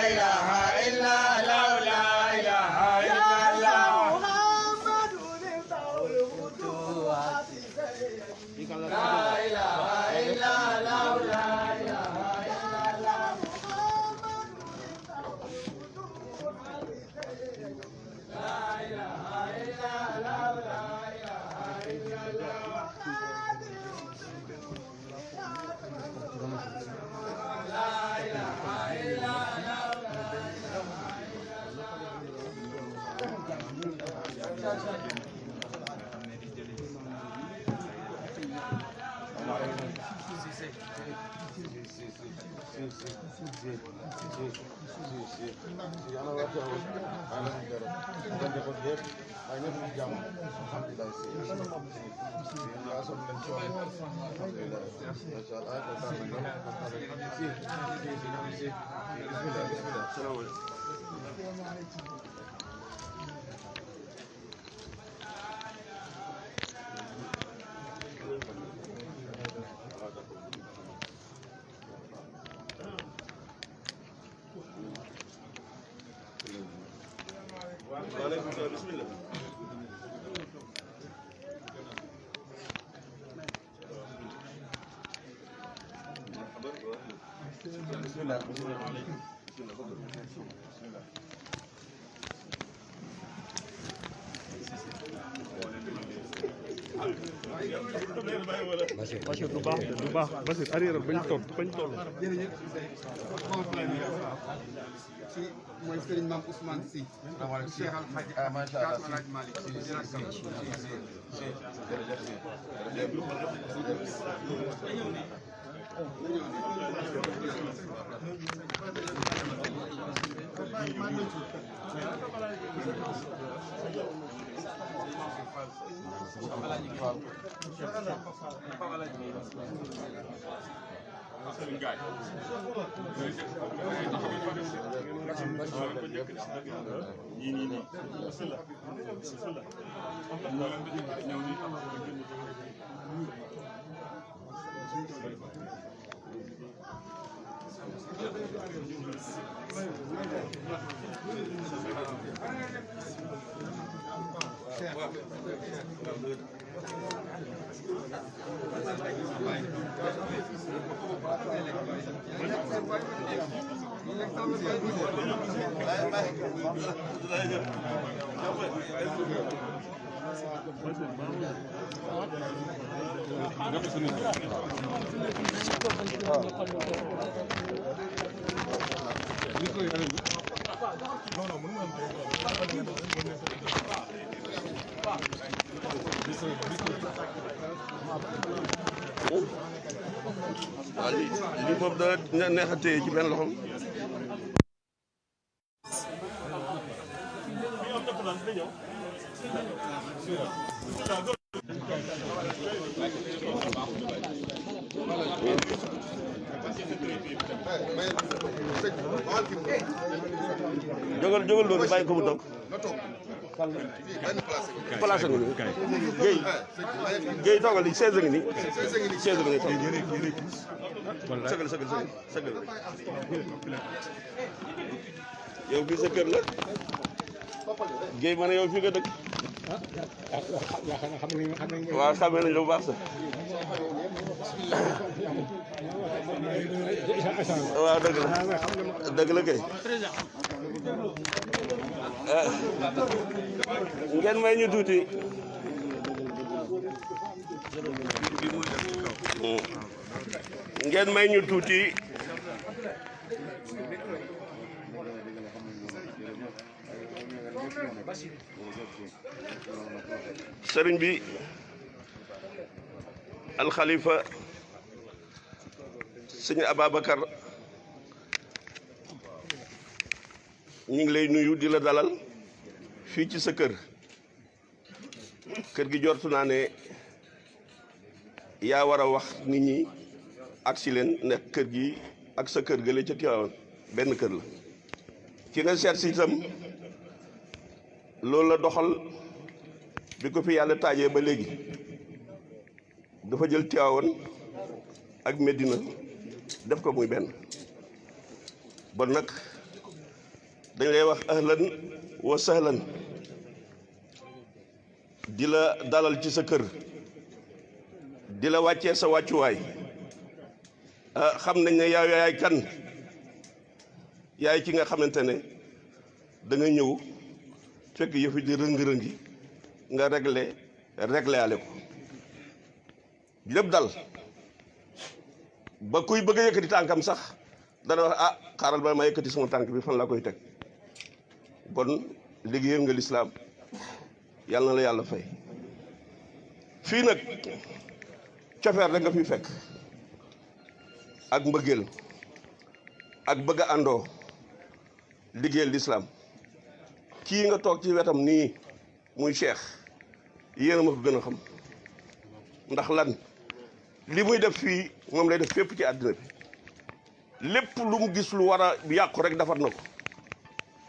إله إلا الله لا إله إلا الله محمد نفتح الفتوحات لا إله إلا الله لا إله إلا الله محمد نفتح الفتوحات لا إله إلا الله لا إله إلا الله بسم الله بسم الله Bachir du baax Bachir arrière bañ toll jërëjëf si mooy Serigne Mame Ousmane Sy Cheikh Al Hadji macha Allah Al Hadji Malick li moom da neex a téye ci benn loxom jógal loolu bàyyi ko mu toog place ngi nii Guèye toogal li 16 ngi nii 16 ngi nii sëgal yow fii sa kër la Guèye ma ne yow fii nga dëkk waaw xamee nañ la bu baax sax waaw dëgg la kay ngeen may ñu tuuti ngeen may ñu tuuti sëriñ bi alxalifa sëñ Ababacar ñu ngi lay nuyu di la dalal fii ci sa kër gi jortu naa ne yaa war a wax nit ñi ak si leen nekk kër gi ak sa kër gële ca Tiwaawan benn kër la ci nga seet si itam loolu la doxal bi ko fi yàlla taajee ba léegi dafa jël Tiwaawan ak Medina def ko muy benn bon nag dañ lay wax ahlan wa sahlan di la dalal ci sa kër di la wàccee sa wàccuwaay xam nañ ne yow yaay kan yaay ki nga xamante ne da nga ñëw fekk yëf yi di rëng-rëngi nga réglé ale ko lépp dal ba kuy bëgg a yëkkati tànkam sax dana wax xaaral ba ma yëkkati sama tànk bi fan laa koy teg bon liggéeyal nga lislaam yàlla na la yàlla fay fii nag cofeer rek nga fi fekk ak mbëggeel ak bëgg a àndoo liggéeyal lislaam kii nga toog ci wetam nii muy Cheikh yéen a ma ko gën a xam ndax lan li muy def fii moom lay def fépp ci àddina bi lépp lu mu gis lu war a yàqu rek defar na ko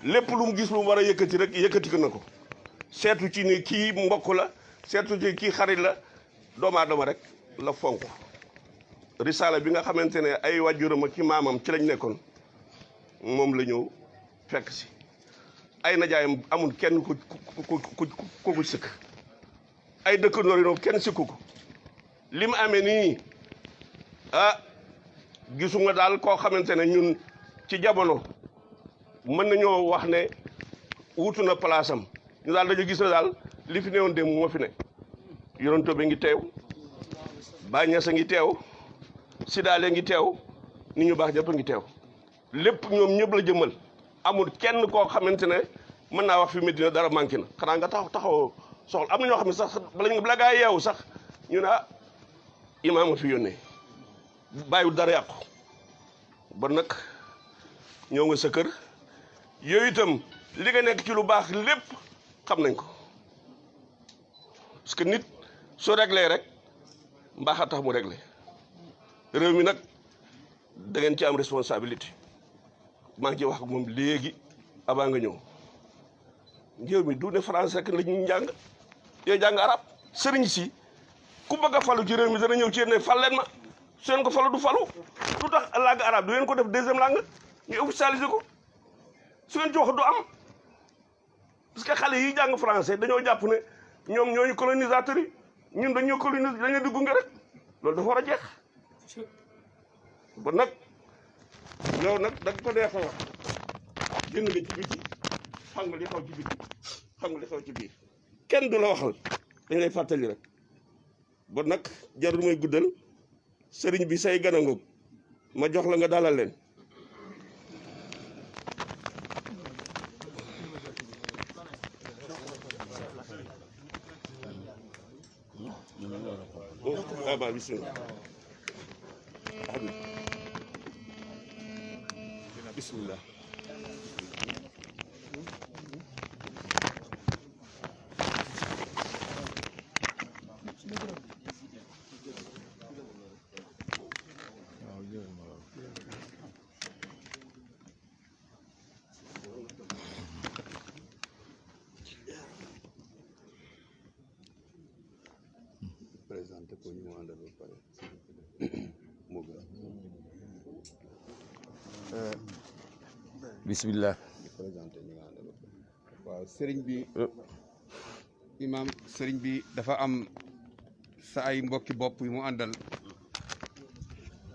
lépp lu mu gis lu mu war a yëkkati rek yëkkati ko na ko seetu ci ni kii mbokk la seetu ci kii xarit la doomu aadama rek la fonk risaala bi nga xamante ne ay waajuram ak ki maamam ci lañ nekkoon moom la ñëw fekk si ay najaayam amul kenn ku sëkk ay dëkkandoor yi kenn sëkku ko li mu amee nii gisu nga daal koo xamante ne ñun ci jamono mën nañoo wax ne wutu na place am ñu daal dañu gis ne daal li fi newoon démb moo fi ne yonent bi ngi teew Baay Ñas a ngi teew Sidaale ngi teew nit ñu baax ñëpp a ngi teew lépp ñoom ñëpp la jëmmal amul kenn koo xamante ne mën naa wax fi Medina dara manqué na xanaa nga taxaw soxla am na ñoo xam ne sax bala gaa yeewu sax ñu ne imaam a fi yónnee bàyyiwul dara yàqu ba nag ñëw nga sa kër yooyu itam li nga nekk ci lu baax lépp xam nañ ko parce que nit soo réglé rek mbaax a tax mu réglé réew mi nag da ngeen ci am responsabilité maa ngi ci wax ak moom léegi avant nga ñëw réew mi du ne français rek la ñuy jàng yow jàng arab sëriñ si ku bëgg a falu ci réew mi dana ñëw ci yéen ne fal leen ma su leen ko falu du falu lu tax langue arabe du leen ko def deuxième langue ñu officialiser ko su leen ci wax du am parce que xale yi jàng français dañoo jàpp ne ñoom ñooñu colonisateurs yi ñun dañoo coloniser dañoo di gunge rek loolu dafa war a jeex ba nag yow nag da nga ko neex a wax génn nga ci biti xam nga li xaw ci biti xam nga li xaw ci biir kenn du la waxal dañ lay fàttali rek ba nag jarul may guddal sëriñ bi say gana ngoog ma jox la nga dalal leen aba bismillah bismillah présenté ko ñu mu àndal ba pare moo gën bismillah présenté ñu nga àndal ba pare waaw sëriñ bi imam sëriñ bi dafa am sa ay mbokki bopp yu mu àndal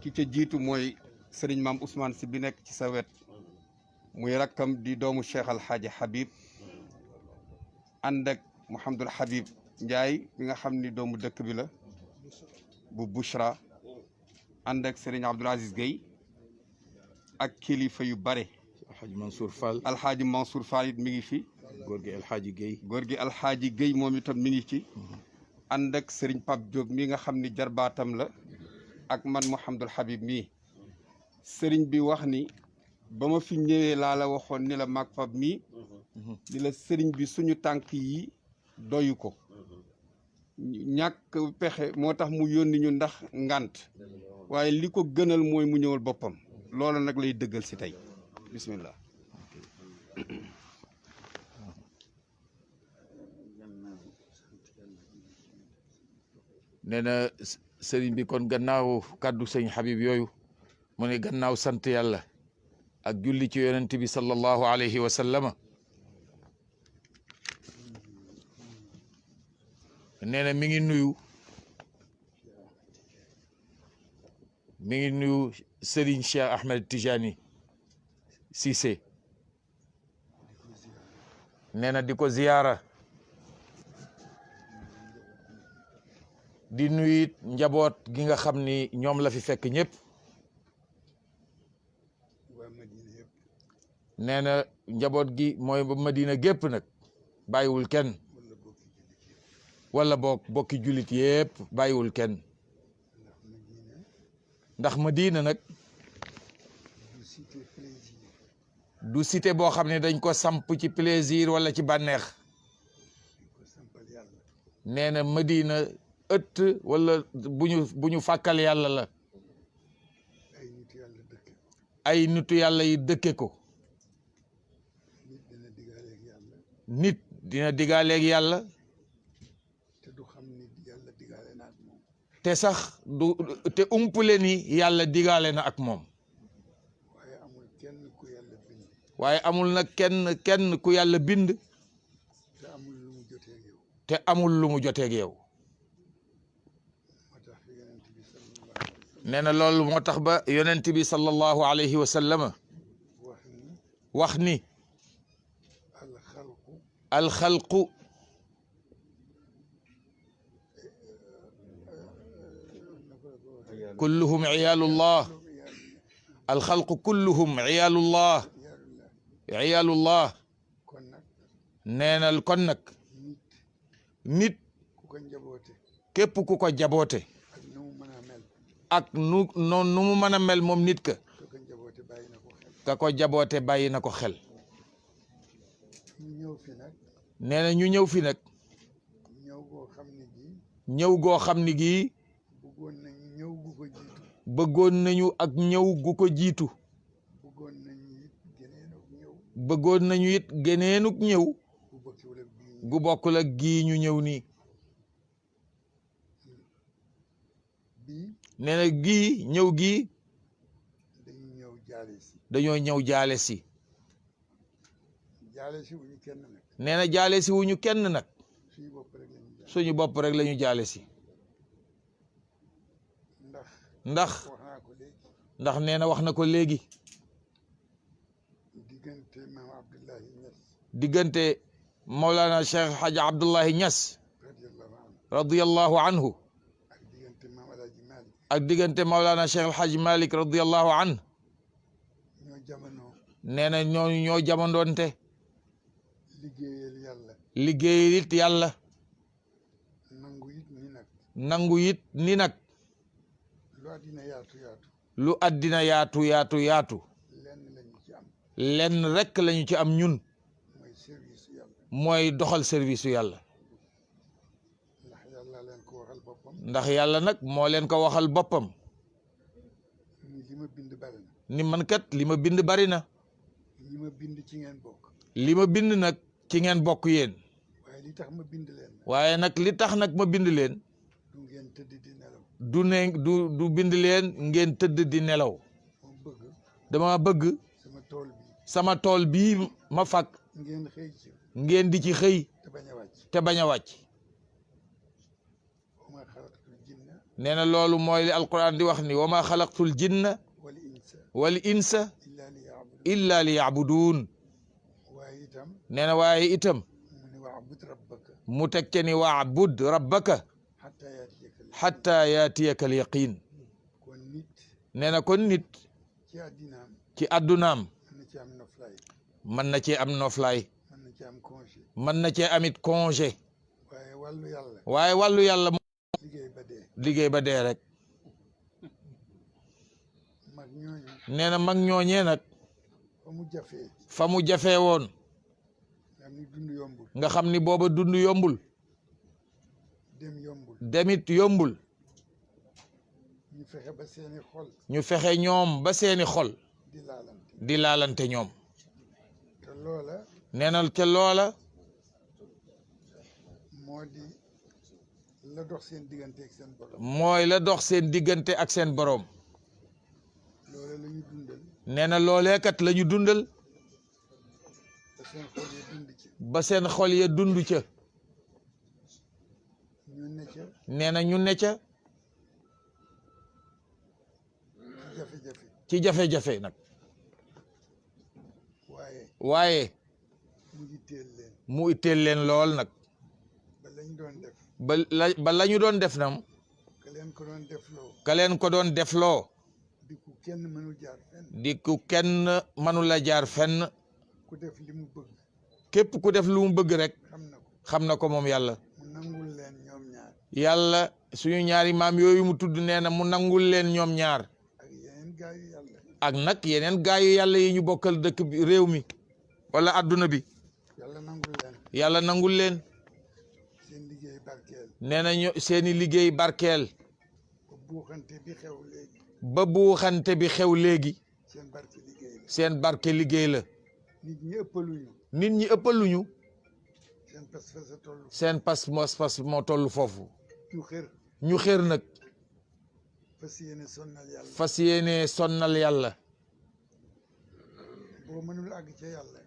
ki ca jiitu mooy sëriñ maam Ousmane si bi nekk ci sa wet muy rakkam di doomu Cheikh Alhaaji Habib ànd ak Mouhamadul Habib Ndiaye bi nga xam ni doomu dëkk bi la bu Bouchra ànd ak Serigne Abdoul Aziz Gueye ak kilifa yu bare Alxaaji Mansour Fall Alxaaji Mansour Fall it mi ngi fi góor gi Alxaaji Gueye góor gi Alxaaji Gueye moom itam mi ngi ci ànd ak Serigne Pape Diop mi nga xam ni jarbaatam la ak man Mouhamadul Habib mii Serigne bi wax ni ba ma fi ñëwee laa la waxoon ni la mag Pape mii ni la Serigne bi suñu tànk yi doyu ko ñàkk pexe moo tax mu yónni ñu ndax ngant waaye li ko gënal mooy mu ñëwal boppam loolu nag lay dëggal si tey bismillah nee na sëriñ bi kon gannaaw kàddu sëñ Habib yooyu mu ne gannaaw sant yàlla ak julli ci yonent bi sallallahu alayhi wa sallama nee na mi ngi nuyu Serigne Cheikh Ahmed Tijani Cissé nee na di ko ziyaara di nuyu it njaboot gi nga xam ni ñoom la fi fekk ñëpp nee na njaboot gi mooy Madina gépp nag bàyyiwul kenn wala bokki jullit yëpp bàyyiwul kenn ndax Madina nag du cité boo xam ne dañ ko samp ci plaisir wala ci bànneex nee na Madina ëtt wala bu ñu fàkkal yàlla la ay nitu yàlla yi dëkke ko nit dina digaaleeg yàlla te sax te umpule ni yàlla digaale na ak moom waaye amul nag kenn ku yàlla bind te amul lu mu joteeg yow nee na loolu moo tax ba yonent bi sallallahu alayhi wa sallama wax ni alxalqu kulluhum iyaalullah alxalqu kulluhum iyaalullah nee na kon nag nit képp ku ko jaboote ak nu mu mën a mel moom nit ka ko jaboote bàyyi na ko xel nee na ñu ñëw fi nag ñëw goo xam ni gii bëggoon nañu ak ñëw gu ko jiitu bëggoon nañu it geneenuk ñëw gu bokkul ak gii ñu ñëw nii nee na gii ñëw gii dañoo ñëw jaale si nee na jaale si wuñu kenn nag suñu bopp rek la ñu jaale si ndax nee na wax na ko léegi diggante Mawlana Cheikh Hadj Abdullahi Niass radiyallahu anhu ak diggante Mawlana Cheikh El Hadj Malick radiyallahu anhu nee na ñoo jamondoonte liggéeyal it yàlla nangu it ni nag lu àddina yaatu lenn rek lañu ci am ñun mooy doxal service u yàlla ndax yàlla nag moo leen ko waxal boppam ni man kat li ma bind bari na li ma bind nag ci ngeen bokk yéen waaye nag li tax nag ma bind leen du bind leen ngeen tëdd di nelaw dama bëgg sama tool bii ma fàkk ngeen di ci xëy te bañ a wàcc nee na loolu mooy li alquran di wax ni wa ma xalaqtul jinna wal insa illa li yaabuduun nee na waaye itam mu teg ca ni waabud rabbaka xatta yaatiyaka al yaqin nee na kon nit ci àddunaam mën na cee am noflaay mën na cee amit congé waaye wàllu yàlla moom liggéey ba dee rek nee na mag ñooñee nag fa mu jafee woon nga xam ni booba dund yombul demit yombul ñu fexe ñoom ba seeni xol di laalante ñoom nee na te loola mooy la dox seen diggante ak seen boroom nee na loolee kat la ñu dundal ba seen xol ya dund ca nee na ñu ne ca ci jafe-jafe nag waaye mu itteel leen lool nag ba la ñu doon def nam ka leen ko doon defloo di ku kenn mënu la jaar fenn képp ku def lu mu bëgg rek xam na ko moom yàlla yàlla suñu ñaari maam yooyu mu tudd nee na mu nangul leen ñoom ñaar ak nag yeneen gaayu yàlla yi ñu bokkal dëkk bi réew mi wala adduna bi yàlla nangul leen nee na ñu seeni liggéey barkeel ba buuxante bi xew léegi seen barke liggéey la nit ñi ëppaluñu seen pas moo toll foofu ñu xër nag fas yéene sonnal yàlla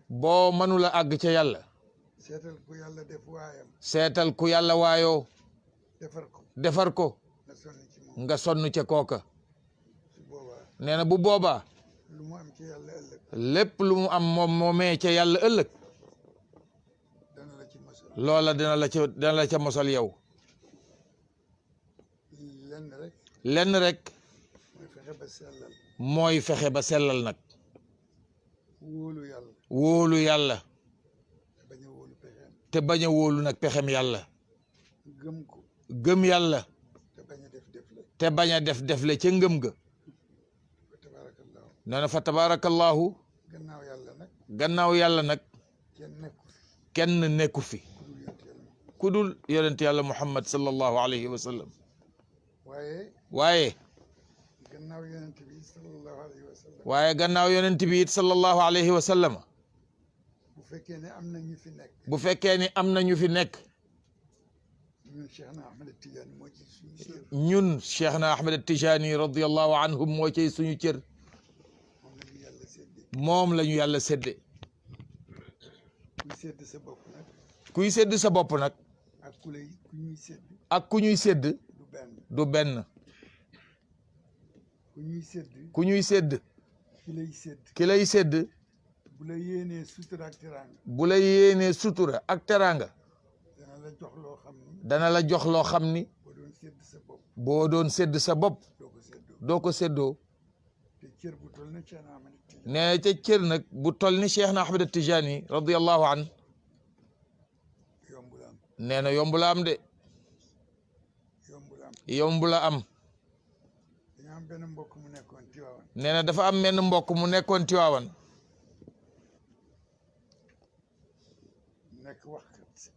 boo mënula àgg ca yàlla seetal ku yàlla waayoo defar ko nga sonn ca kooka nee na bu boobaa lépp lu mu am moom moomee ca yàlla ëllëg loola dina la ca mosal yow lenn rek mooy fexe ba sellal nag wóolu yàlla te bañ a wóolu nag pexem yàlla gëm yàlla te bañ a def le ca ngëm ga nee na fa tabarakallahu gannaaw yàlla nag kenn nekku fi ku dul yonent yàlla muhammad sallallahu alayhi wa sallam waaye gannaaw yonent bi it sallallahu alayhi wa sallam bu fekkee ne am na ñu fi nekk ñun Cheikhna Ahmed Tijani radiyallahu anhum moo ciy suñu cër moom la ñu yàlla sédde kuy sédd sa bopp nag ak ku ñuy sédd du benn ku ñuy sédd ki lay sédd bu la yéenee sutura ak teraanga dana la jox loo xam ni boo doon sédd sa bopp doo ko séddoo nee ca cër nag bu tol ni Cheikh na Ahmed Tijani radiyallahu an nee na yomb la am de yomb la am nee na dafa am benn mbokk mu nekkoon Tiwaawan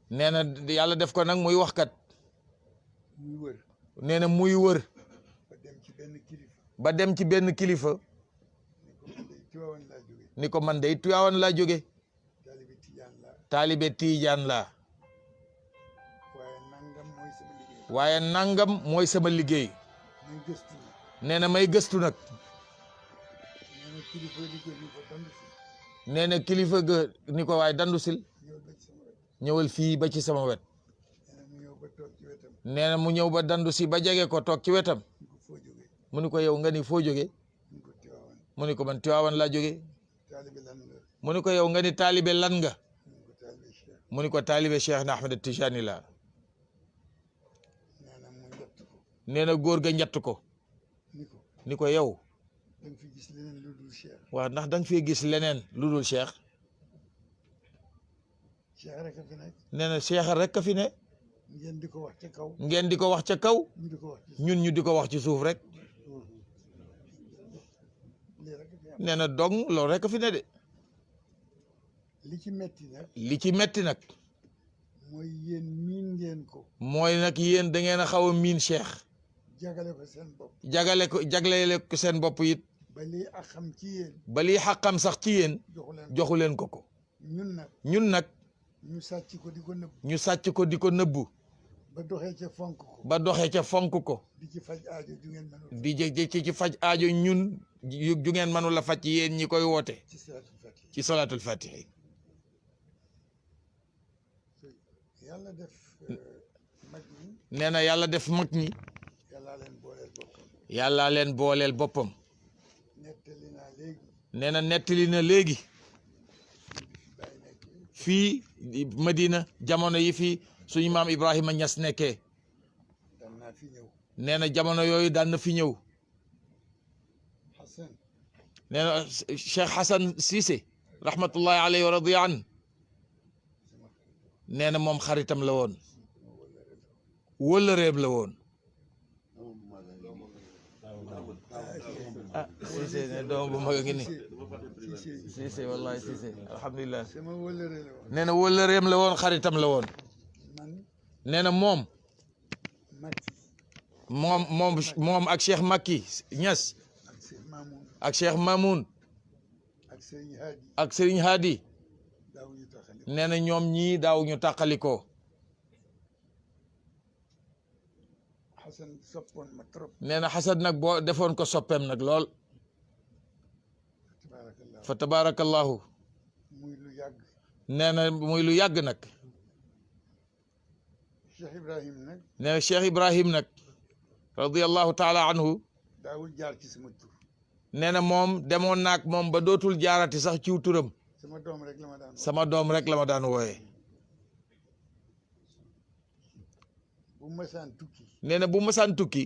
nee na yàlla def ko nag muy waxkat nee na muy wër ba dem ci benn kilifa ni ko man day Tiwaawan laa jóge taalibe Tiijaan laa waaye nangam mooy sama liggéey nee na may gëstu nag nee na kilifa ga ni ko waaye dandu sil ñëwal fii ba ci sama wet nee na mu ñëw ba dandu si ba jege ko toog ci wetam mu ni ko yow nga ni foo jóge mu ni ko man Tiwaawan laa jóge mu ni ko yow nga ni taalibe lan nga mu ni ko taalibe Cheikh na Ahmed Tijani la nee na góor ga njatt ko ni ko yow waaw ndax da nga fi gis leneen lu dul Cheikh nee na Cheikh rek a fi ne ngeen di ko wax ca kaw ñun ñu di ko wax ci suuf rek nee na dong loolu rek a fi ne de li ci metti nag mooy yéen miin ngeen ko mooy nag yéen da ngeen a xaw a miin Cheikh jaglele ko seen bopp it ba lii xaqam sax ci yéen joxu leen ko ñun nag ñu sàcc ko di ko nëbbu ba doxee ca fonk ko ba doxee ca fonk ko di ci faj aajo ju ngeen mënul di ci faj aajo ñun ju ngeen mënu la faj yéen ñi koy woote ci salaatul fatiha ci salaatul fatiha yàlla def mag ñi nee na yàlla def mag ñi yàllaa leen booleel boppam yàllaa leen booleel boppam nettali naa léegi nee na nettali na léegi bàyyi nekk fii Medina jamono yi fii suñu maam Ibrahima Niass nekkee daan naa fi ñëw nee na jamono yooyu daan na fi ñëw Hassan nee na Cheikh Hassan Cissé rahmatullahi alayhi wa radiya an nee na moom xaritam la woon wëllëreem la woon ah Cissé ne doom bu mag a ngi ni Cissé wallahi Cissé alhamdulilah sama wëllëre la woon nee na wëllëreem la woon xaritam la woon man nee na moom Makki moom ak Cheikh Makki Niass ak Cheikh Mamoun ak Cheikh Mamoun ak Serigne Hadi ak Serigne Hadi daawuñu taxali nee na ñoom ñii daaw ñu tàqalikoo Hassan soppoon ma trop nee na Xasan nag boo defoon ko soppeem nag lool tabarakallah fa tabarakallahu muy lu yàgg nee na muy lu yàgg nag Cheikh Ibrahim nag nee na Cheikh Ibrahim nag radiyallahu taala anhu daawul jaar ci sama tur nee na moom demoon naag moom ba dootul jaarati sax ciw turam sama doom rek la ma daan sama doom rek la ma daan wooye bu masaan tukki nee na bu masaan tukki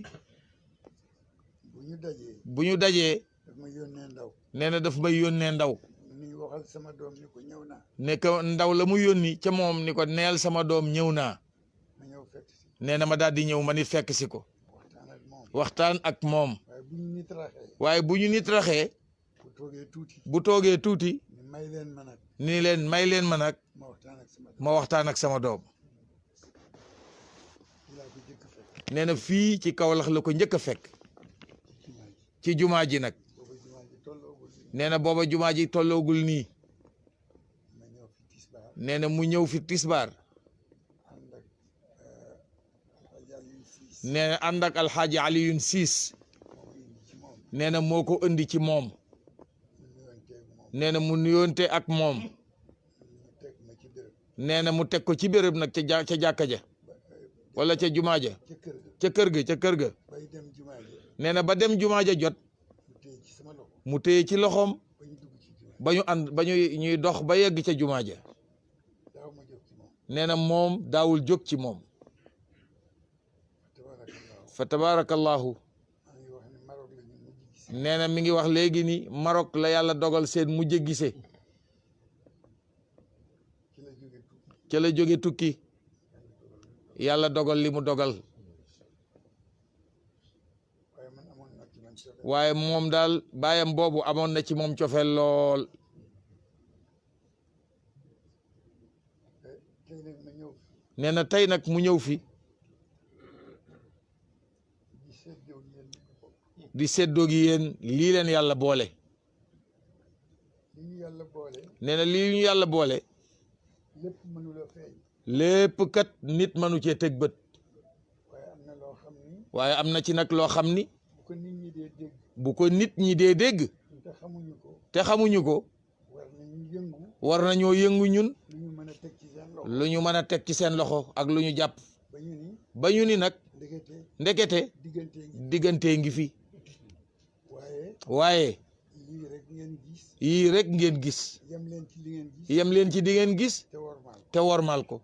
bu ñu dajee daf ma yónnee ndaw nee na daf may yónnee ndaw ni waxal sama doom ni ko ñëw naa ne ko ndaw la mu yónni ca moom ni ko neel sama doom ñëw naa ma ñëw fekk si nee na ma daal di ñëw ma nit fekk si ko waxtaan ak moom waxtaan ak moom waaye bu ñu nit raxee waaye bu ñu nit raxee bu toogee tuuti bu toogee tuuti ni may leen ma nag ni leen may leen ma nag ma waxtaan ak sama doom ma waxtaan ak sama doom ci laa ko jëkk fekk nee na fii ci Kaolack la ko njëkk a fekk ci jumaa ji ci jumaa ji nag booba jumaa ji tolloogul ni nee na booba jumaa ji tolloogul nii ma ñëw fi tisbaar nee na mu ñëw fi tisbaar ànd ak Alxaaji Aliou Siis nee na ànd ak alxaaji Aliyun Siis moo indi ci moom nee na moo ko indi ci moom mu nuyonteeg moom nee na mu nuyoonte ak moom mu teg ma ci béréb nee na mu teg ko ci béréb nag ca jàkka ja wala ca jumaa ja ca kër ga ca kër ga bay dem jumaa ji nee na ba dem jumaa ja jot mu téye ci sama loxo mu téye ci loxoom ba ñu dugg ci jumaa ba ñu ànd ba ñuy dox ba yegg ca jumaa ja daaw ma jóg ci moom nee na moom daawul jóg ci moom tabarakallah fa tabarakallahu maa ngi wax ne Maroc la ñu mujj gis nee na mi ngi wax léegi ni Maroc la yàlla dogal seen mujj gise ci la jóge tukki ca la jóge tukki yàlla dogal li mu dogal waaye man amoon na ci man cofeel waaye moom daal baayam boobu amoon na ci moom cofeel lool tey nag ma ñëw nee na tey nag mu ñëw fi di seddoo yéen li ko bokk di séddoo gi yéen lii leen yàlla boole li ñu yàlla boole nee na lii ñu yàlla boole lépp mënula feeñ lépp kat nit mënu cee teg bët waaye am na loo xam ni waaye am na ci nag loo xam ni bu ko nit ñi dee dégg bu ko nit ñi dee dégg te xamuñu ko te xamuñu ko war nañu yëngu war nañoo yëngu ñun lu ñu mën a teg ci seen loxo lu ñu mën a teg ci seen loxo ak lu ñu jàpp ba ñu ni ba ñu ni nag ndekete ndekete diggante ngi diggantee ngi fi waaye waaye lii rek ngeen gis yii rek ngeen gis yem leen ci li ngeen gis yem leen ci di ngeen gis te wormaal te wormaal ko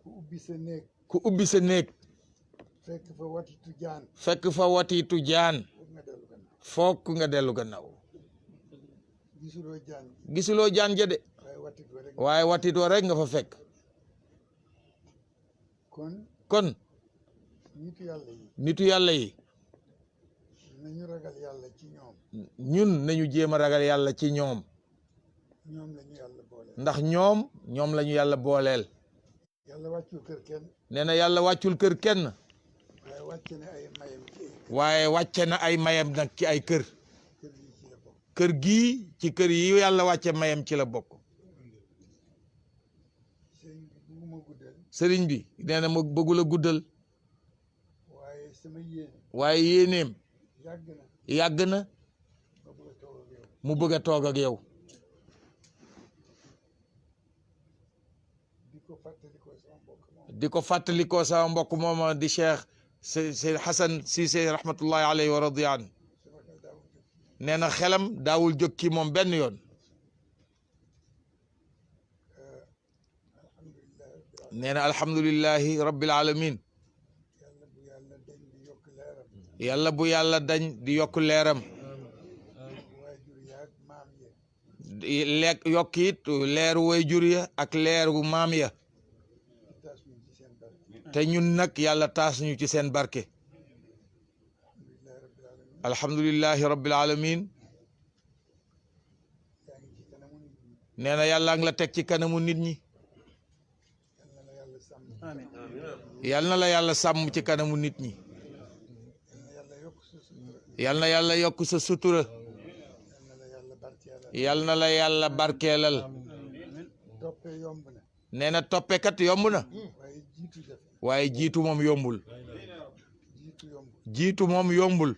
ku ubbi sa néeg ku ubbi sa néeg fekk fa watitu jaan fekk fa watiitu jaan foog nga dellu gannaaw fokk nga dellu gannaaw gisuloo jaan bi gisuloo jaan ja de waaye watitu rek waaye watit wa rek nga fa fekk kon kon nitu yàlla yi nitu yàlla yi nañu ragal yàlla ci ñoom ñun nañu jéem a ragal yàlla ci ñoom ñoom la ñu yàlla boole ndax ñoom la ñu yàlla booleel yàlla wàccul kër kenn nee na yàlla wàccul kër kenn waaye wàcce ne ay mayam ci ay waaye wàcce na ay mayam nag ci ay kër kër yi ci la bokk kër gii ci kër yi yàlla wàcce mayam ci la bokk sëriñ bi nee na ma bëggul a guddal waaye sama yéene waaye yéeneem yàgg na yàgg na ba bëgg a toog ak yow mu bëgg a toog ak yow di ko fàttalikoo sama mbokk moom di ko fàttalikoo sama mbokk mooma di Cheikh Seyd Hassan Cissé rahmatullahi alayhi wa radiya an sama xel daawul jóg nee na xelam daawul jóg ci moom benn yoon alhamdulilah rabbil alamin nee na alhamdulillahi rabbil alamin yàlla bu yàlla dañ di yokk leeram yàlla bu yàlla dañ di yokk leeram waajur yaag maam ya lekk yokk it leeru wayjur ya ak leeru maam ya ci taas ñu ci seen barke te ñun nag yàlla taas ñu ci seen barke alhamdulilah rabbil alamin alhamdulillahi rabbil alamin yaa ngi ci kanamu nit ñi nee na yàlla ngi la teg ci kanamu nit ñi yal na la yàlla sàmm yal na la yàlla sàmm ci kanamu nit ñi yal na yàlla yokk sa sutura yal na yàlla yokk sa sutura yal na la yàlla barkeelal yal na la yàlla barkeelal toppee yomb na nee na toppekat yomb na waaye jiitu jafe waaye jiitu moom yombul jiitu yomb jiitu moom yombul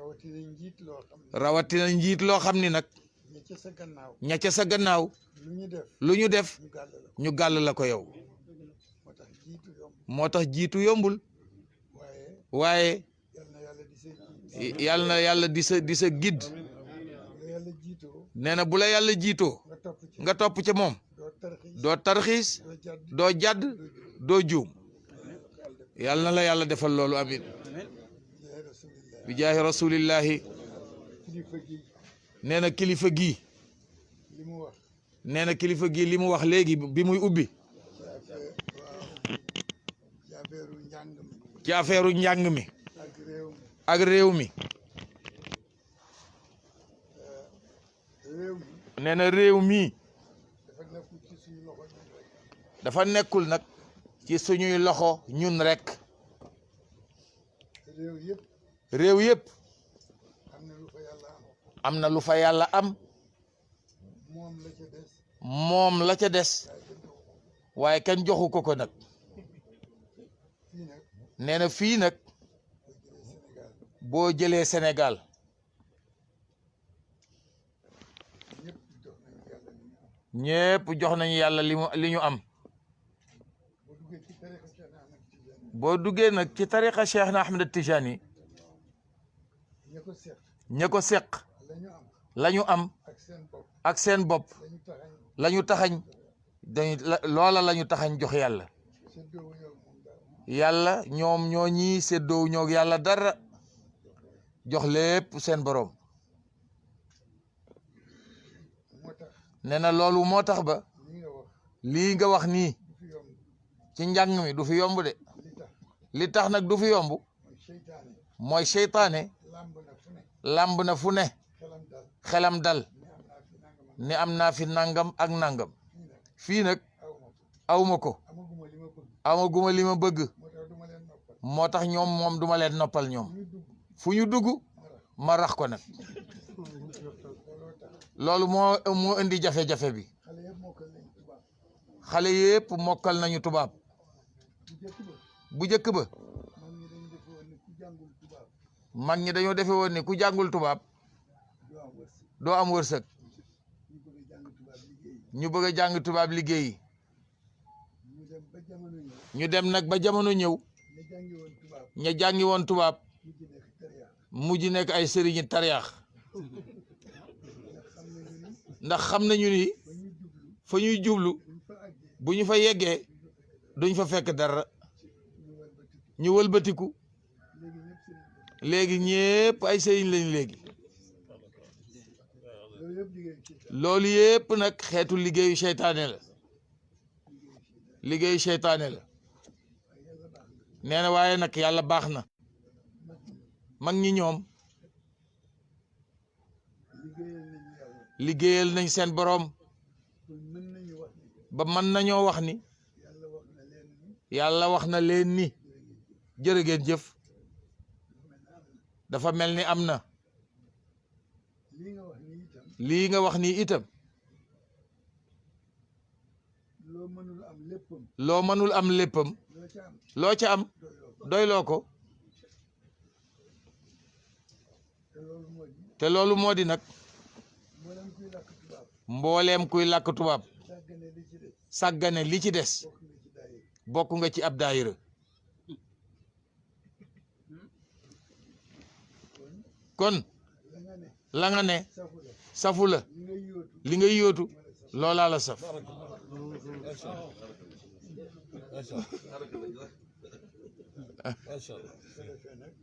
rawatina njiit loo xam ne rawatina njiit loo xam ni nag ña ca sa gannaaw ña ca sa gannaaw lu ñu def lu ñu def ñu gàll la ñu gàll la ko yow moo tax jiitu yomb moo tax jiitu yombul waaye waaye yal na yàlla di sa jiit yal na yàlla di sa gidd la yàlla jiitoo nee na bu la yàlla jiitoo nga topp ci nga topp ca moom doo tarxiis doo tarxiis doo jàdd doo jàdd doo juum yal na la yàlla defal loolu amin jaay rasulillah bi jaahi rasulillahi kilifa gi nee na kilifa gii li mu wax nee na kilifa gii li mu wax léegi bi muy ubbi ci affaire njàng mi ci affaire njàng mi ak réew mi ak réew mi réew mi nee na réew mii dafa nekkul ci suñu loxo ñun rek dafa nekkul nag ci suñuy loxo ñun rek réew yëpp réew yëpp am na lu fa yàlla am am na lu fa yàlla am moom la ca des moom la ca des waaye kenn joxu waaye kenn joxu ko nag fii nag nee na fii nag boo jëlee Sénégal boo jëlee Sénégal ñëpp jox nañu yàlla li ñu am ñépp jox nañu yàlla li ñu am boo duggee ci tarixa Cheikh Ahmed Tidiane boo duggee nag ci tariqa Cheikh na Ahmed Tijani ña ko seq ña ko seq la ñu am la ñu am ak seen bopp ak seen bopp la ñu taxañ la ñu taxañ dañ loola la ñu taxañ jox yàlla séddoo yow moom daal yàlla ñoom ñoo ñii séddoo ñoo yàlla dara jox lépp seen borom moo tax nee na loolu moo tax ba li nga wax lii nga wax nii du fi yomb ci njàng mi du fi yomb de li tax li tax nag du fi yomb mooy seytaane mooy seytaane làmb na fu ne làmb na fu ne xelam dal xelam dal ne am naa fi nangam ne am naa fi nangam ak nangam fii nag fii nag awma ko awma ko amaguma li ma bëgg amaguma li ma bëgg moo tax duma leen noppal moo tax ñoom moom duma leen noppal ñoom ñu dugg fu ñu dugg ma rax ko nag looloo tax loolu moo indi jafe-jafe bi xale yëpp mokkal nañ tubaab xale yépp mokkal nañu tubaab bu njëkk ba bu njëkk ba mag ñi dañu defe woon ne ku jàngul tubaab mag ñi dañoo defe woon ni ku jàngul tubaab doo am wërsëg doo am wërsëg ñu bëgg a jàng tubaab liggéey ñu bëgg a jàng tubaab liggéeyi ñu dem ba jamono ñëw ñu dem nag ba jamono ñëw ña jàngi woon tubaab ña jàngi woon tubaab mujj nekk tariya mujj nekk ay sëriñi tariyaax ndax xam nañu ni fa ñuy jublu bu ñu fa yeggee duñ fa fekk dara ñu wëlbatiku léegi ñépp ay sëriñ lañ léegi loolu yépp nag xeetu liggéeyu seytaane la liggéeyu seytaane la nee na waaye nag yàlla baax na mag ñi ñoom liggéeyal nañ seen boroom ba mën nañoo wax ni yàlla wax na leen ni jërë ngeen jëf dafa mel ni am na lii nga wax ni itam loo mënul am lépp loo mënul am léppam loo ca am doyloo ko te loolu moo di nag mbooleem kuy làkk tubaab sàggane li ci des bokk nga ci ab daayira kon la nga ne safu la li ngay yóotu loolaa la saf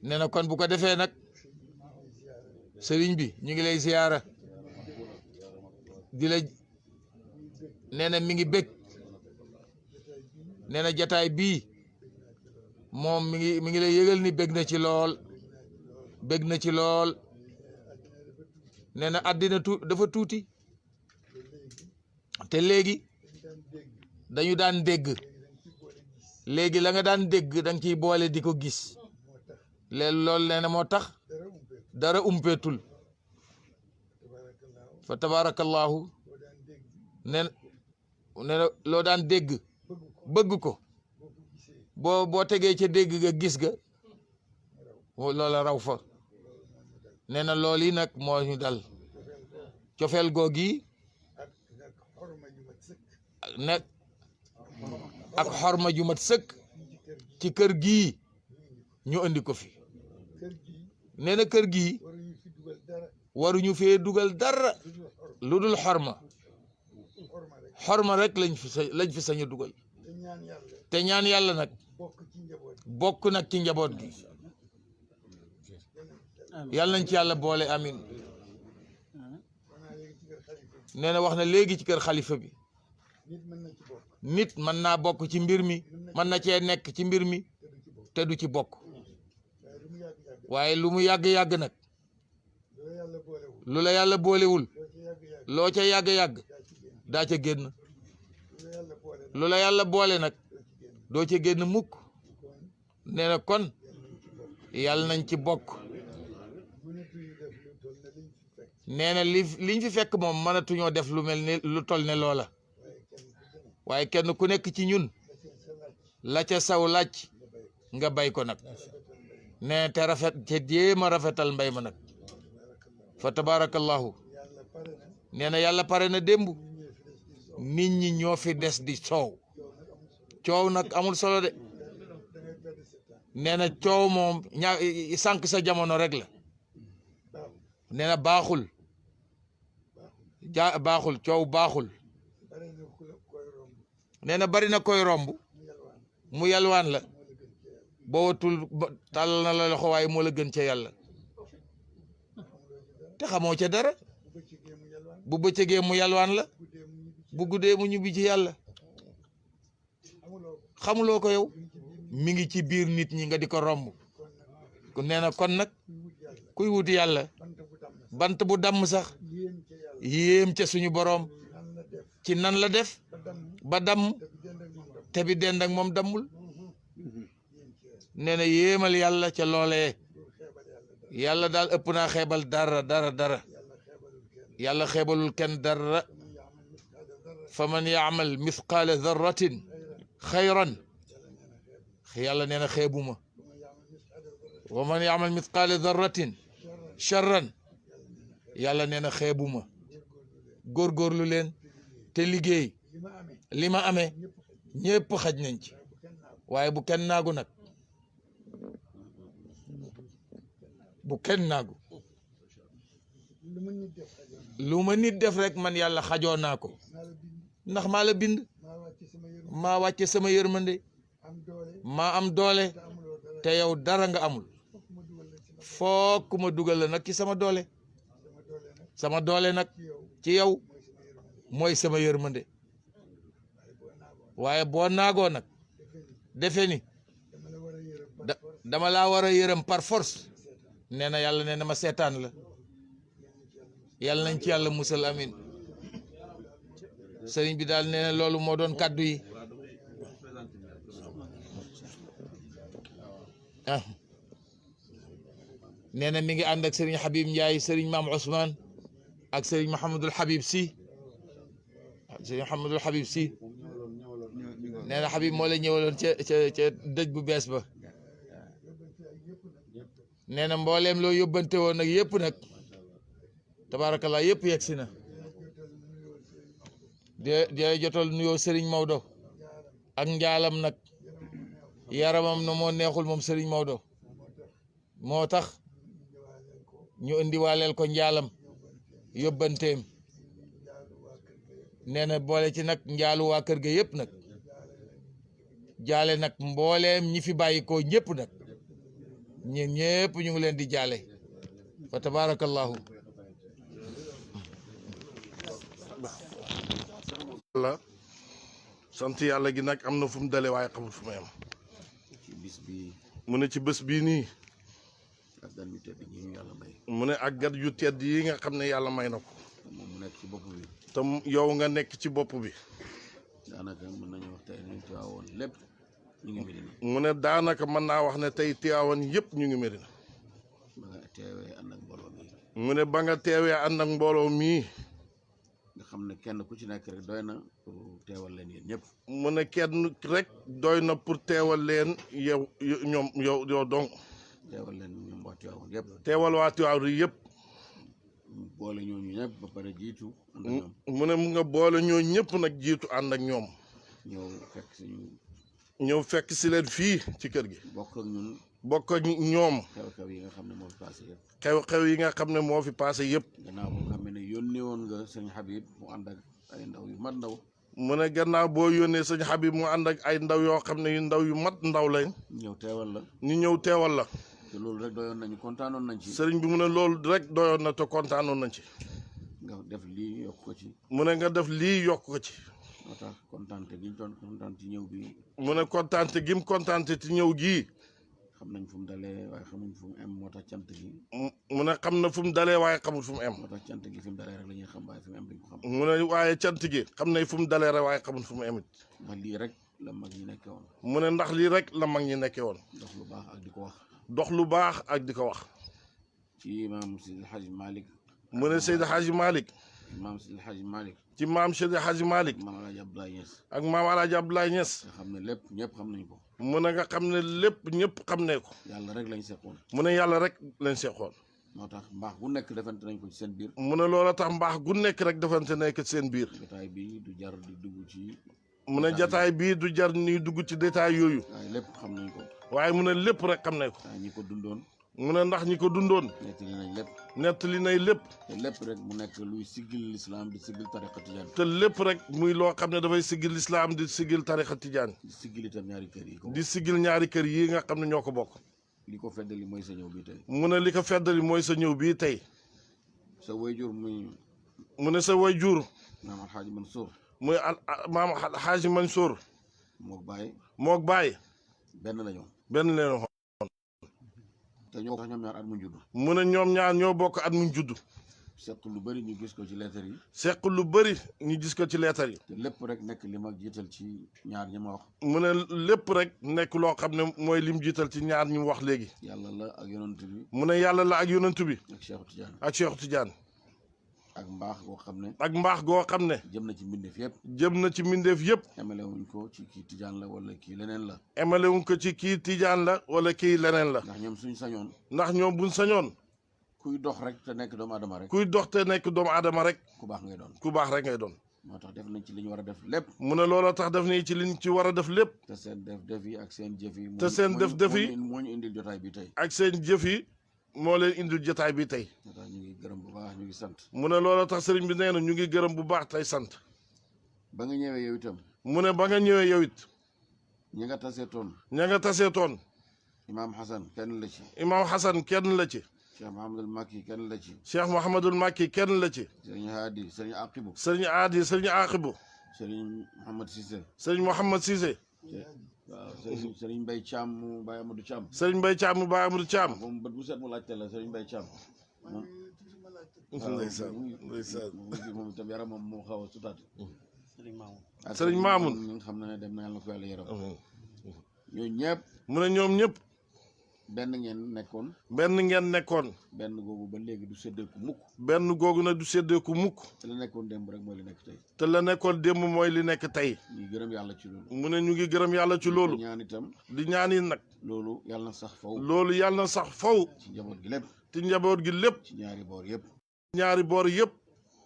nee na kon bu ko defee nag sëriñ bi ñu ngi lay ziyaara di la nee na mi ngi bég nee na jataay bii moom mi ngi lay yëgal ni bég na ci lool bég na ci lool nee na àddina dafa tuuti te léegi dañu daan dégg léegi la nga daan dégg da nga ciy boole di ko gis loolu nee na moo tax dara umpeetul fa tabarakallahu nee na loo daan dégg bëgg ko boo tegee ca dégg ga gis ga loola raw fa nee na loolu yi nag moo ñu dal cofeel googi nag ak xorma ju mat sëkk ci kër gii ñu andi ko fi nee na kër gii waruñu fee dugal dara lu dul xorma rek lañ fi sañ a dugal te ñaan yàlla nag bokk nag ci njaboot gi yàlla nañ ci yàlla boole amin nee na wax na léegi ci kër xalifa bi nit mën naa bokk ci mbir mi mën na cee nekk ci mbir mi te du ci bokk waaye lu mu yàgg-yàgg nag lu la yàlla boolewul loo ca yàgg-yàgg daa ca génn lu la yàlla boole nag doo ca génn mukk nee na kon yàlla nañ ci bokk nee na liñ fi fekk moom mënatuñoo def lu mel ni lu tol ne loola waaye kenn ku nekk ci ñun la ca saw làcc nga bay ko nag nee te rafet te jéem a rafetal mbay ma nag fa tabarakallahu nee na yàlla pare na démb nit ñi ñoo fi des di coow nag amul solo de nee na coow moom sànq sa jamono rek la nee na baaxul baaxul coow baaxul nee na bari na koy romb mu yalwaan la boo watul tàll na la loxo waaye moo la gën ca yàlla te xamoo ca dara bu bëccëgee mu yalwaan la bu guddee mu ñubbi ci yàlla xamuloo ko yow mi ngi ci biir nit ñi nga di ko romb nee na kon nag kuy wuti yàlla bant bu damm sax yéem ca suñu boroom ci nan la def ba damm te bi dend ak moom dammul nee na yéemal yàlla ca loolee yàlla daal ëpp naa xeebal dara yàlla xeebalul kenn dara fa man yaamal mithqaala darratin xayran yàlla nee na xeebuma wa man yaamal mithqaala darratin charran yàlla nee na xeebuma góorgóorlu leen te liggéey li ma amee ñépp xaj nañ ci waaye bu kenn naagu nag bu kenn naagu lu ma nit def rek man yàlla xajoo naa ko ndax maa la bind maa wàcce sama yërmande maa am doole te yow dara nga amul fokk ma dugal la nag ci sama doole nag ci yow mooy sama yërmande waaye boo naagoo nag defe ni dama laa war a yërëm par force nee na yàlla nee na ma seetaan la yàlla nañ ci yàlla musal amin sëriñ bi daal nee na loolu moo doon kàddu yi nee na mi ngi ànd ak sëriñ Habib Ndiaye sëriñ Maam Ousmane ak sëriñ Mouhamadul Habib Sy sëriñ Mouhamadul Habib Sy nee na Habib moo la ñëwaloon ca dëj bu bees ba nee na mbooleem loo yóbbante woon nag yëpp nag tabaarakallah yëpp yegg si na di jotal nuyoo Serigne Maodo ak njaalam nag yaramam na moo neexul moom Serigne Maodo moo tax ñu indi waaleel ko njaalam yóbbanteem nee na boole ci nag njaalu waa kër ga yëpp nag jaale nag mbooleem ñi fi bàyyi ko ñëpp nag ñeen ñëpp ñu ngi leen di jaale fa tabarakallahu la sant yàlla gi nag am na fu mu dale waaye xamul fu mu yem ci bis bi mu ne ci bés bii nii ak gan yu tedd yi ñu yàlla may mu ne ak gat yu tedd yi nga xam ne yàlla may na ko te moom mu nekk ci bopp bi te yow nga nekk ci bopp bi daanaka mën nañu wax tey ñu Tiwaawoon lépp ñu ngi Medina mu ne daanaka mën naa wax ne tey Tiwaawan yëpp ñu ngi Medina ba nga teewee ànd ak mbooloo mi mu ne ba nga teewee ànd ak mbooloo mii nga xam ne kenn ku ci nekk rek doy na pour teewal leen yéen ñëpp mu ne kenn rek doy na pour teewal leen yow dong teewal leen ñoom waa Tiwaawoon yëpp teewal waa Tiwaawan yëpp boole ñooñu ñëpp ba pare jiitu ànd ak ñoom mu ne mu nga boole ñoo ñëpp nag jiitu ànd ak ñoom ñëw fekk si leen fii ci kër gi bokk ak ñun bokk ak ñoom xew-xew yi nga xam ne moo fi passé yëpp xew-xew yi nga xam ne moo fi passé yëpp gannaaw boo xam ne yónnee woon nga sëñ Habib mu ànd ak ay ndaw yu mat ndaw mu ne gannaaw boo yónnee sëñ Habib mu ànd ak ay ndaw yoo xam ne yu ndaw yu mat ndaw lañ ñëw teewal la ñu ñëw teewal la te loolu rek doyoon nañu kontaanoon nañ ci sëriñ bi mu ne loolu rek doyoon na te kontaanoon nañ ci nga def lii yokk ko ci mu ne nga def lii yokk ko ci moo tax kontaante gi ñu doon kontaan ci ñëw bi mu ne kontaante gi mu kontaante ci ñëw gii xam nañ fu mu dalee waaye xamuñ fu mu em moo tax cant gi mu ne xam na fu mu dalee waaye xamul fu mu em moo tax cant gi fi mu dalee rek la ñuy xam waaye fi mu em duñ ko xam mu ne waaye cant gi xam ne fu mu dalee rek waaye xamul fu mu emit ndax lii rek la mag ñi nekkee woon mu ne ndax lii rek la mag ñi nekkee woon dox lu baax ak di ko wax dox lu baax ak di ko wax ci imaam Seydi Hadji Malick mu ne Seydi Hadji Malick imaam Seydi Hadji Malick ci maam Seydi Hadji Malick imaam Alaaji Abdoulaye Niass ak maam Alaaji Abdoulaye Niass nga xam ne lépp ñëpp xam nañ ko mu ne nga xam ne lépp ñëpp xam ne ko yàlla rek lañ seqoon mu ne yàlla rek lañ seexoon moo tax mbaax gu nekk defante nañ ko ci seen biir mu ne loola tax mbaax gu nekk rek defante nekk ci seen biir jotaay bi du jar di dugg ci mu ne jataay bii du jar ni dugg ci détail yooyu waaye lépp xam nañ ko waaye mu ne lépp rek xam ne ko waaye ñi ko dundoon mu ne ndax ñi ko dundoon nettali nañ lépp nettali nay lépp te lépp rek mu nekk luy siggil lislaam di siggil tariqa tijaan te lépp rek muy loo xam ne dafay sigil lislaam di sigil tarixa tijaan di siggil itam ñaari kër yi ko di sigil ñaari kër yi nga xam ne ñoo ko bokk li ko feddali mooy sa ñëw bi tey mu ne li ko feddali mooy sa ñëw bii tey sa wayjur muy mu ne sa way jur maam Alxaaji Mansour muy maam Alxaaji Mansour mook Baye mook Baye benn la ñoo benn leen waxoon te ñoo tax ñoom ñaar at mu judd mu ne ñoom ñaar ñoo bokk at muñ judd seq lu bëri ñu gis ko ci lettre yi seq lu bëri ñu gis ko ci leetar yi te lépp rek nekk li ma jiital ci ñaar ñi ma wax mu ne lépp rek nekk loo xam ne mooy lim jiital ci ñaar ñu wax léegi yàlla la ak yonent bi mu ne yàlla la ak yonent bi ak Cheikh Tidiane ak Cheikh Tidiane ak mbaax goo xam ne ak mbaax goo xam ne jëm na ci mbindeef yëpp jëm na ci mbindeef yëpp emale wuñ ko ci kii Tidiane la wala kii leneen la emale wuñ ko ci kii Tidiane la wala kii leneen la ndax ñoom suñ sañoon ndax ñoom buñ sañoon kuy dox rek te nekk doomu adama rek kuy dox te nekk doomu aadama rek ku baax ngay doon ku baax rek ngay doon moo tax def nañ ci li ñu war a def lépp mu ne looloo tax def nii ci liñ ci war a def lépp te seen def yi ak seen jëf yi te seen def yi moo ñu indil jotaay bi tey ak seen jëf yi moo leen indil jotaay bi tey moo tax ñu ngi gërëm bu baax ñu ngi sant mu ne looloo tax sëriñ bi nee na ñu ngi gërëm bu baax tey sant ba nga ñëwee yow itam mu ne ba nga ñëwee yow it ñi nga taseetoon ña nga taseetoon imaam Hassan kenn la ci imaam Hassan kenn la ci Cheikh Mouhamadul Makki kenn la ci Cheikh Mouhamadul Makki kenn la ci sëriñ Haadi sëriñ Aqibu sëriñ Aadi sëriñ Aqibu sëriñ Mouhamad Cissé sëriñ Mouhamad Cissé waaw sëriñ Mbaye Thiam mu Baye Amadou Thiam sëriñ Mbaye Thiam mu Baye Amadou Thiam moom bët bu set mu laajte la sëriñ Mbaye Thiam moom moom itam yaramam moo xaw a sutaat sëriñ Maamun ñi nga xam ne dem na yàlla na ko yàlla yaram ñooñu ñëpp mu ne ñoom ñëpp benn ngeen nekkoon. benn ngeen nekkoon. benn googu ba léegi du séddeeku mukk. benn googu nag du séddeeku mukk. te la nekkoon démb rek mooy li nekk tey. te la nekkoon démb mooy li nekk tey. ñu gërëm yàlla ci loolu. mu ne ñu ngi gërëm yàlla ci loolu. ñaan itam. di ñaani nag. loolu yàlla na sax faw. loolu yàlla na sax faw. ci njaboot gi lépp. ci njaboot gi lépp. ci ñaari boor yëpp. ñaari boor yëpp.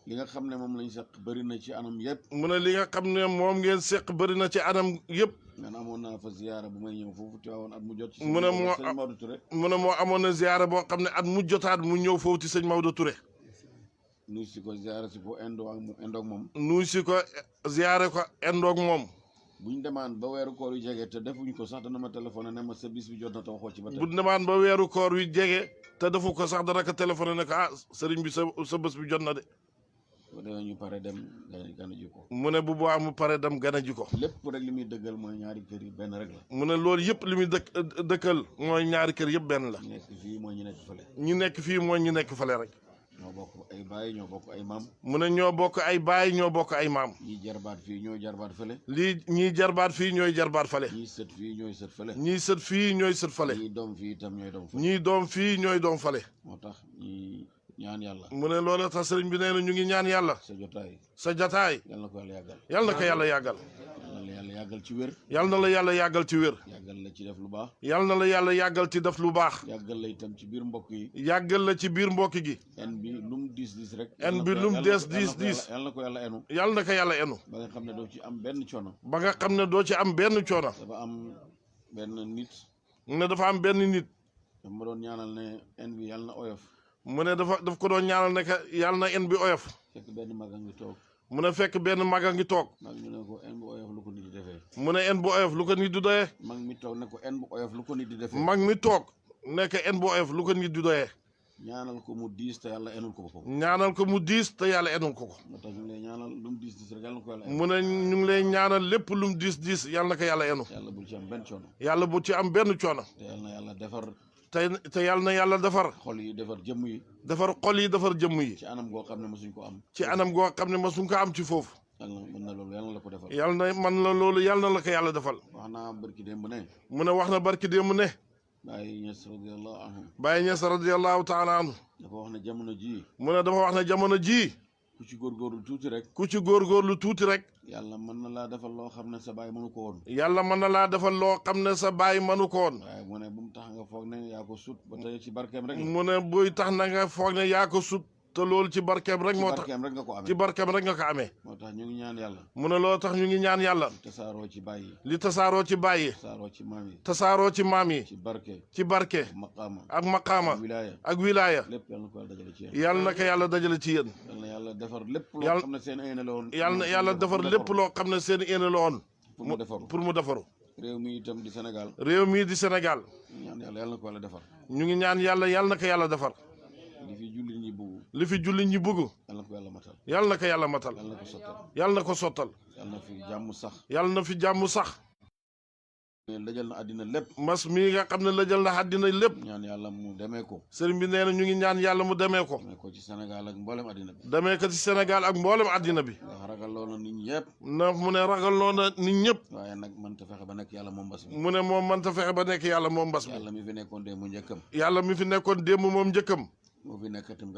li nga xam ne moom lañ seq bëri na ci anam yëpp. mu ne li nga xam ne moom ngeen seq bëri na ci anam yëpp. man amoon naa fa ziyaara bu may ñëw foofu Tiwaawan at mu jot. ci mu ne moo sëñ Maodo Touré. mu ne moo amoon na ziyaara boo xam ne at mu jotaat mu ñëw foofu ci sëñ Maodo Touré. nuyu si ko ziyaara si ko indoog moom. nuyu si ko ziyaare ko indoog moom. bu ñu demaan ba weeru koor yu jege te defuñu ko sax dana ma téléphoné ne ma sa bis bi jot na te waxoo ci ba tey. bu demaan ba weeru koor wi jege te defu ko sax dana ko téléphoné ne ko ah sëriñ bi sa bés bi jot na de. bu demee ñu pare dem gana ji ko. mu ne bu boobaa mu pare dem gana ji ko. lépp rek li muy dëggal mooy ñaari kër yi benn rek la. mu ne loolu yëpp li muy dëkkal mooy ñaari kër yëpp benn la. ñu nekk fii mooy ñu nekk fële. ñu nekk fii mooy ñu nekk fële rek. ñoo bokk ay baay ñoo bokk ay maam. mu ne ñoo bokk ay baay ñoo bokk ay maam. ñii jarbaat fii ñooy jarbaat fële. ñii jarbaat fii ñooy jarbaat fële. ñii sët fii ñooy sët fële. ñii sët fii ñooy sët fële. ñii doom fii itam ñooy doom fële. ñii doom fii ñooy doom fële. moo tax ñii ñaan yàlla. mu ne loolu tax sëriñ bi nee na ñu ngi ñaan yàlla. sa jotaay. sa jataay. yal na ko yàlla yàggal. yal na ko yàlla yàggal. yal na yàlla yàggal ci wér. yal na la yàlla yàggal ci wér. yàggal la ci def lu baax. yal na la yàlla yàggal ci def lu baax. yàggal la itam ci biir mbokk yi. yàggal la ci biir mbokk gi. en bi lum diis rek. en bi lum diis yal na ko yàlla enu. yal na ko yàlla enu. ba nga xam ne doo ci am benn coono. ba nga xam ne doo ci am benn coono. dafa am benn nit. mu ne dafa am benn nit. dafa ma doon ñaanal ne en bi yal na oyof. mu ne daf ko doon ñaanal ne yal na en bi oyof. fekk benn mag a ngi toog. mu ne fekk benn mag a ngi toog. mag mi ne ko en bu oyof lu ko nit di defee. mu ne en bu oyof lu ko nit di doyee. mag mi toog ne ko en bu oyof lu ko nit di defee. mag mi toog nekk en bu oyof lu ko nit di doyee. ñaanal ko mu diis te yàlla enul ko boppam. ñaanal ko mu diis te yàlla enul ko ko. moo tax ñu ngi lay ñaanal lu mu diis rek yàlla na ko yàlla enu. mu ne ñu ngi lay ñaanal lépp lu mu diis yàlla na ko yàlla enu. yàlla bul ci am benn coono. yàlla bu ci am benn coono. te yàlla na yàlla defar. te yàlla na yàlla defar. xol yi defar jëmm yi. defar xol yi defar jëmm yi. ci anam goo xam ne mosuñ ko am. ci anam goo xam ne mosuñ ko am ci foofu. yàlla mën na loolu yàlla la ko defal. yàlla na man la loolu yàlla na la ko yàlla defal. wax naa barki démb ne. mu ne wax na barki démb ne. Baye Niass radiyallahu anhu. Baye Niass radiyallahu taala anhu. dafa wax ne jamono jii. mu ne dafa wax ne jamono jii. ku ci góorgóorlu tuuti rek. ku ci góorgóorlu tuuti rek. yàlla mën na laa defal loo xam ne sa baay mënu ko woon. yàlla mën na laa defal loo xam ne sa baay mënu ko woon. waaye mu ne bu mu tax nga foog ne yaa ko sut ba tey ci barkeem rek. mu ne buy tax na nga foog ne yaa ko sut te loolu ci barkeem rek moo tax. ci barkeem rek nga ko amee. ci barkeem rek nga ko amee. moo tax ñu ngi ñaan yàlla. mu ne loolu tax ñu ngi ñaan yàlla. tasaaroo ci baay yi. li tasaaroo ci baay yi. tasaaroo ci maam yi. tasaaroo ci maam yi. ci barke. ci barke. maqaama. ak maqaama. wilaaya. ak wilaaya. lépp yàlla na ko yàlla dajale ci yéen. yàlla na ko yàlla dajale ci yéen. yàlla na yàlla defar lépp loo xam ne seen yéene la woon. yàlla na yàlla defar lépp loo xam ne seen yéene la woon. pour mu defaru. pour mu defaru. réew mi itam di Sénégal. réew mii di Sénégal. ñaan yàlla yàlla na ko yàlla defar. ñu ngi ñaan yàlla na ko yàlla defar. li fi jullit ñi bugg. li fi jullit ñi bugg. yàlla na ko yàlla matal. yàlla na ko yàlla matal. yàlla na ko sottal. yàlla na ko sottal. yàlla na fi jàmm sax. yàlla na fi jàmm sax. lajal na àddina lépp. mas mii nga xam ne lajal na àddina lépp. ñaan yàlla mu demee ko. sëriñ bi nee na ñu ngi ñaan yàlla mu demee ko. demee ko ci Sénégal ak mboolem àddina bi. demee ko ci Sénégal ak mboolem àddina bi. ndax ragal loolu nit ñi yëpp. na mu ne ragal loo na nit ñëpp. waaye nag mënta fexe ba nekk yàlla moom mbas mi. mu ne moom mënta fexe ba nekk yàlla moom mbas mi. yàlla mi fi nekkoon démb njëkkam. yàlla mi fi nekkoon démb moom njëkkam. moo fi nekk itam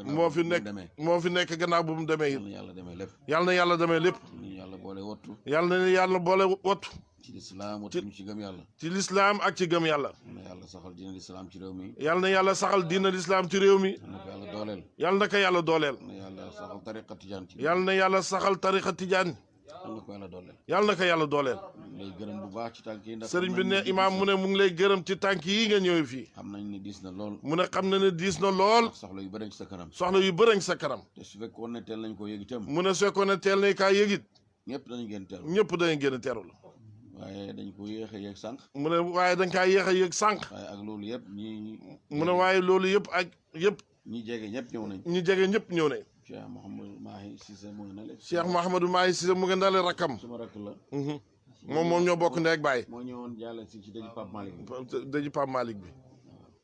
moo fi nekk gannaaw bu mu demee it. yàlla demee lépp. yàlla na yàlla demee lépp. ñu yàlla boole wattu. yàlla na yàlla boole wattu. ci lislaam wattu ci gëm yàlla. ci lislaam ak ci gëm yàlla. na yàlla saxal diina lislaam ci réew mi. yàlla na yàlla saxal diina lislaam ci réew mi. na ko yàlla dooleel. yàlla na ko yàlla dooleel. na yàlla saxal tariqa tijaan ci. yàlla na yàlla saxal tariqa tijaan. yàlla na ko yàlla dooleel. yàlla na ko yàlla dooleel. lay gërëm bu baax ci tànk yi ndax. sëriñ bi ne imaam mu ne mu ngi lay gërëm ci tànk yi nga ñëwee fii. xam nañ ni diis na lool. mu ne xam na ne diis na lool. soxla yu bëri ci sa kanam. soxla yu bëri ci sa kanam. te su fekkoon ne teel nañ ko yëg itam. mu ne su fekkoon ne teel nañ kaa yëgit. ñëpp dañu gën teeru. ñëpp dañu gën a teeru la. waaye dañ ko yéex a yëg sànq. mu ne waaye dañ kaa yéex a yëg sànq. waaye ak loolu yëpp ñi. mu ne waaye loolu yëpp ak yëpp. ñi jege ñëpp ñëw nañ. ñi jege ñëpp ñëw nañ. Cheikh Mouhamadou Mahi Cissé mu ngi nale. Cheikh Mouhamadou Mahi Cissé mu ngi ndale rakkam. suma rakk la. moom ñoo bokk ndey ak baay. moo ñëwoon jàll si ci dëj Pape Malick bi. dëj Pape Malick bi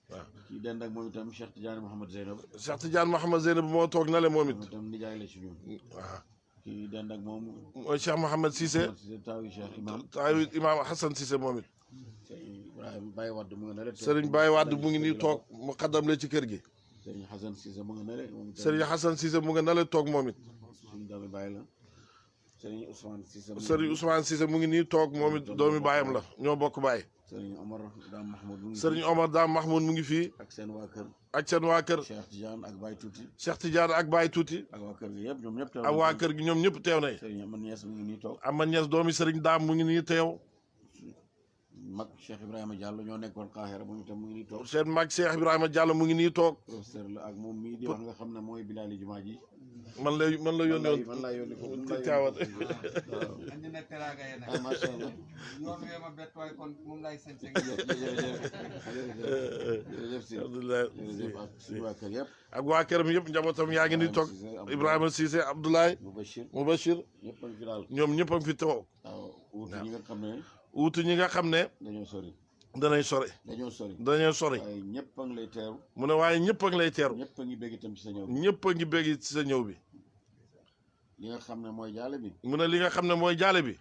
waaw. kii dend ak moom itam Cheikh Tidiane Mouhamed Zeynab. Cheikh Tidiane Mouhamed Zeynab moo toog na le moom it. moom itam nijaay la ci ñun. waaw. kii dend ak moom. mooy Cheikh Mouhamed Cissé. taawu Cheikh Imam. taawu Imam Hassan Cissé moom it. Serigne Ibrahima Baye Wade mu ngi ne la. Serigne Baye Wade mu ngi nii toog mu xaddam la ci kër gi. Serigne Hassan Cissé mu ngi ne la. Serigne Hassan Cissé mu ngi ne la toog moom it. suñu doomi baay la. Serigne Ousmane Cissé. Serigne Ousmane Cissé mu ngi nii toog moom it doomi baayam la ñoo bokk baay. Serigne Omar Dame Mahmoud mu ngi. Serigne Omar Dame Mahmoud mu ngi fii. ak seen waa kër. ak seen waa kër. Cheikh Tidiane ak Baye Tuuti. Cheikh Tidiane ak Baye Tuuti. ak waa kër gi yëpp ñoom ñëpp teew. ak waa kër gi ñoom ñëpp teew nañ. Serigne Amane Niass mu ngi nii toog. Amane Niass doomi Serigne Dame mu ngi nii teew. mag Cheikh Ibrahima Diallo ñoo nekkoon Qahira moom itam mu ngi nii toog. seen mag Cheikh Ibrahima Diallo mu ngi nii toog. professeur la ak moom mii di wax nga xam ne mooy Bilali Jumaa ji. man la yónni woon man laa yónni ko ci Tiwaawan. andi na teraanga yéen ah macha allah. yoon wee ma bett waaye kon moom laay sañ jërëjëf si jërëjëf ak suñu waa kër yëpp. ak waa këram yëpp njabootam yaa ngi nii toog. Ibrahima Cissé Abdoulaye. Moubachir ñëpp a ngi fi daal. ñoom ñëpp a ngi fi toog. waaw wuutu ñi nga xam ne. wuutu ñi nga xam ne. dañoo sori. danañ sori. dañoo sori. waaye ñëpp a ngi lay teeru. mu ne waaye ñëpp a ngi lay teeru. ñëpp a ngi bégg itam ci sa ñëw bi. ñëpp a ngi bégg ci sa ñëw bi. li nga xam ne mooy jaale bi. mu ne li nga xam ne mooy jaale bi.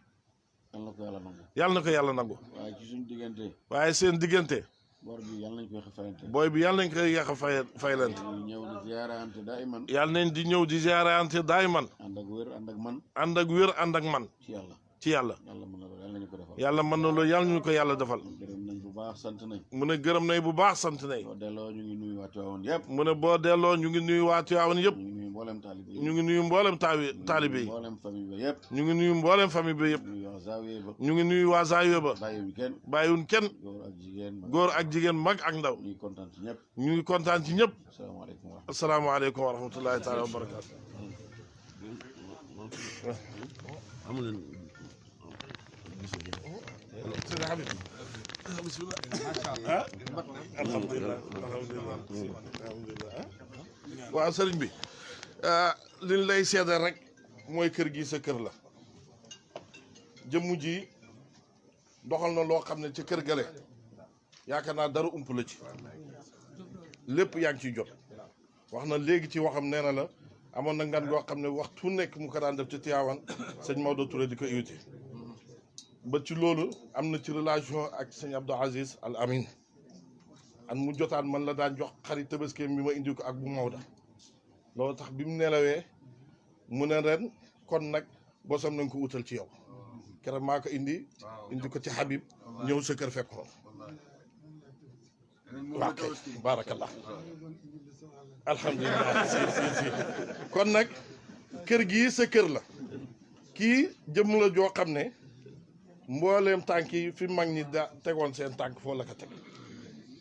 yàlla na ko yàlla nangu. yàlla na ko yàlla nangu. waaye ci suñu diggante. waaye seen diggante. bor bi yàlla nañ koy fayante. booy bi yàlla nañ koy yàq faylante. ñëw di ziyaarante daay man. yàlla nañ di ñëw di ziyaarante daay man. ànd ak wér ànd ak man. ànd ak wér ànd ak man. ci yàlla. ci yàlla. yàlla mën na loolu yàlla nañu ko defal. yàlla mën na loolu yàlla ñu ko yàlla defal. gërëm nañ bu baax sant nañ. mu ne gërëm nañ bu baax sant nañ. boo delloo ñu ngi nuyu waa Tiwaawan yëpp. mu ne boo delloo ñu ngi nuyu waa Tiwaawan yëpp. ñu ngi nuyu mboolem taalibe yi. ñu ngi nuyu mboolem taalibe yi. mboolem famille ba yëpp. ñu ngi nuyu mboolem famille ba yëpp. ñu ngi waa Zaawiya ba. ñu ngi nuyu waa Zaawiya ba. bàyyiwuñ kenn. bàyyiwuñ kenn. góor ak jigéen. góor ak jigéen mag ak ndaw. ñu ngi kontaan ci ñëpp. ñu ngi kontaan ci ñëpp. asalaamaaleykum asalaamaaleykum wa wa rahmatulah. rahmatullahi taala wa barakaatu. alhamdulilah waaw sëriñ bi liñ lay seedal rek mooy kër gi sa kër la jëmm ji doxal na loo xam ne ci kër gale yaakaar naa dara ump la ci lépp yaa ngi ciy jot wax na léegi ci waxam nee na la amoon na ngan goo xam ne waxtu nekk mu ko daan def ci Tiwaawan sëñ Maodo Touré di ko invité ba ci loolu am na ci relation ak sëñ Abdou Aziz Al Amin an mu jotaan man la daan jox xarit tabaski bi ma indi ko ak bu Maodo loolu tax bi mu nelawee mu ne ren kon nag bosam nañ ko utal ci yow keroog maa ko indi ko ci Habib ñëw sa kër fekk ko waaw kay baarakallah alhamdulilah si kon nag kër gii sa kër la kii jëm la joo xam ne mbooleem tànk yi fi mag ñi da tegoon seen tànk foo la ko teg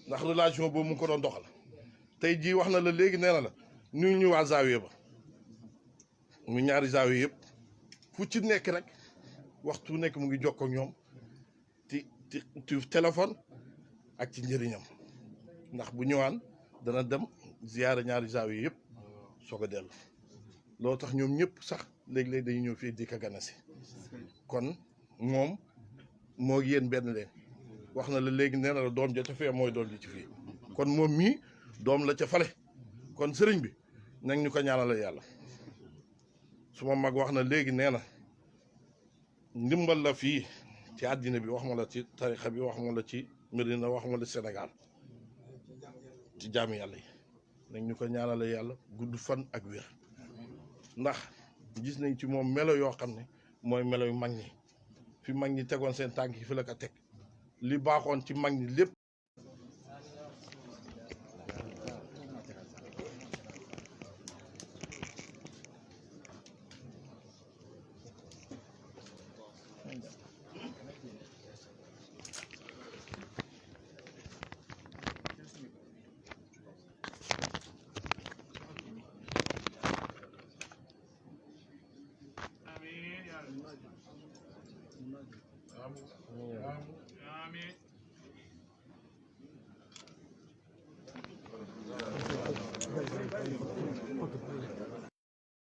ndax relation boobu mu ko doon doxal tey jii wax na la léegi nee na la ñu waa Zaawiya ba mu ñaari Zaawiya yëpp fu ci nekk rek waxtu nekk mu ngi jokkoo ak ñoom ci téléphone ak ci njëriñam ndax bu ñëwaan dana dem ziyaara ñaari Zaawiya yëpp soo ko dellu loolu tax ñoom ñëpp sax léegi-léegi dañuy ñëw fii di ko ganasi kon moom moo yéen benn leen wax na la léegi nee na la doom ja ca fee mooy doom ji ci fii kon moom mii doom la ca fale kon sëriñ bi nag ñu ko ñaanal yàlla suma mag wax na léegi nee na ndimbal la fii ci àddina bi wax ma la ci tarixa bi wax ma la ci Medina wax ma la Sénégal ci jaami yàlla yi nag ñu ko ñaanal yàlla gudd fan ak wér ndax gis nañ ci moom melo yoo xam ne mooy melo yu mag ñi fi mag ñi tegoon seen tànk yi fi la ko teg li baaxoon ci mag ñi lépp آمين